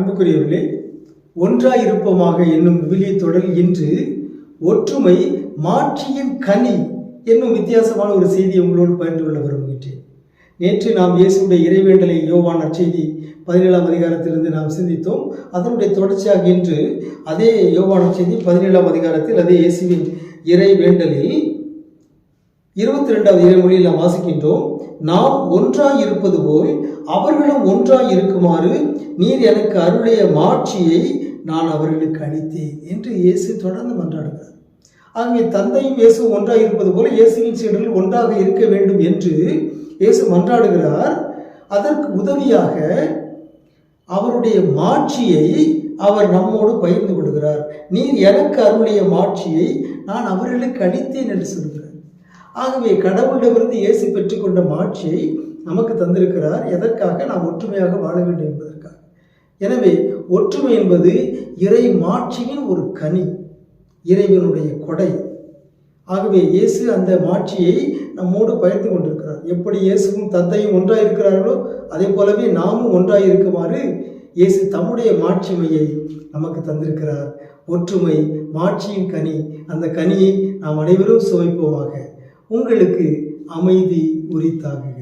அன்புக்குரியவர்களே, ஒன்றாயிருப்போமாக என்னும் விவிலிய தொடரில் இன்று ஒற்றுமை மாட்சியின் கனி என்னும் வித்தியாசமான ஒரு செய்தியை உங்களோடு பகிர்ந்து கொள்ள விரும்புகின்றேன். நேற்று நாம் இயேசுடைய இறைவேண்டலை யோவான் நற்செய்தி 17ஆம் அதிகாரத்திலிருந்து நாம் சிந்தித்தோம். அதனுடைய தொடர்ச்சியாக இன்று அதே யோவான் நற்செய்தி 17ஆம் அதிகாரத்தில் அதே இயேசுவின் இறைவேண்டலில் 22வது இறைமொழியில் நாம் வாசிக்கின்றோம். நாம் ஒன்றாய் இருப்பது போல் அவர்களும் ஒன்றாய் இருக்குமாறு நீர் எனக்கு அருளிய மாட்சியை நான் அவர்களுக்கு அளித்தேன் என்று இயேசு தொடர்ந்து மன்றாடுகிறார். ஆகவே தந்தையும் இயேசு ஒன்றாக இருப்பது போல இயேசுவின் சீடர்கள் ஒன்றாக இருக்க வேண்டும் என்று இயேசு மன்றாடுகிறார். அதற்கு உதவியாக அவருடைய மாட்சியை அவர் நம்மோடு பகிர்ந்து கொள்கிறார். நீர் எனக்கு அருளிய மாட்சியை நான் அவர்களுக்கு அளித்தேன் என்று சொல்கிறார். ஆகவே கடவுளிடமிருந்து இயேசு பெற்றுக்கொண்ட மாட்சியை நமக்கு தந்திருக்கிறார். எதற்காக? நாம் ஒற்றுமையாக வாழ வேண்டும் என்பதற்காக. எனவே ஒற்றுமை என்பது இறை மாட்சியின் ஒரு கனி, இறைவனுடைய கொடை. ஆகவே இயேசு அந்த மாட்சியை நம்மோடு பகிர்ந்து கொண்டிருக்கிறார். எப்படி இயேசுவும் தந்தையும் ஒன்றாக இருக்கிறார்களோ அதே போலவே நாமும் ஒன்றாக இருக்குமாறு இயேசு தம்முடைய மாட்சிமையை நமக்கு தந்திருக்கிறார். ஒற்றுமை மாட்சியின் கனி. அந்த கனியை நாம் அனைவரும் சுவைப்போமாக. உங்களுக்கு அமைதி உரித்தாகுக.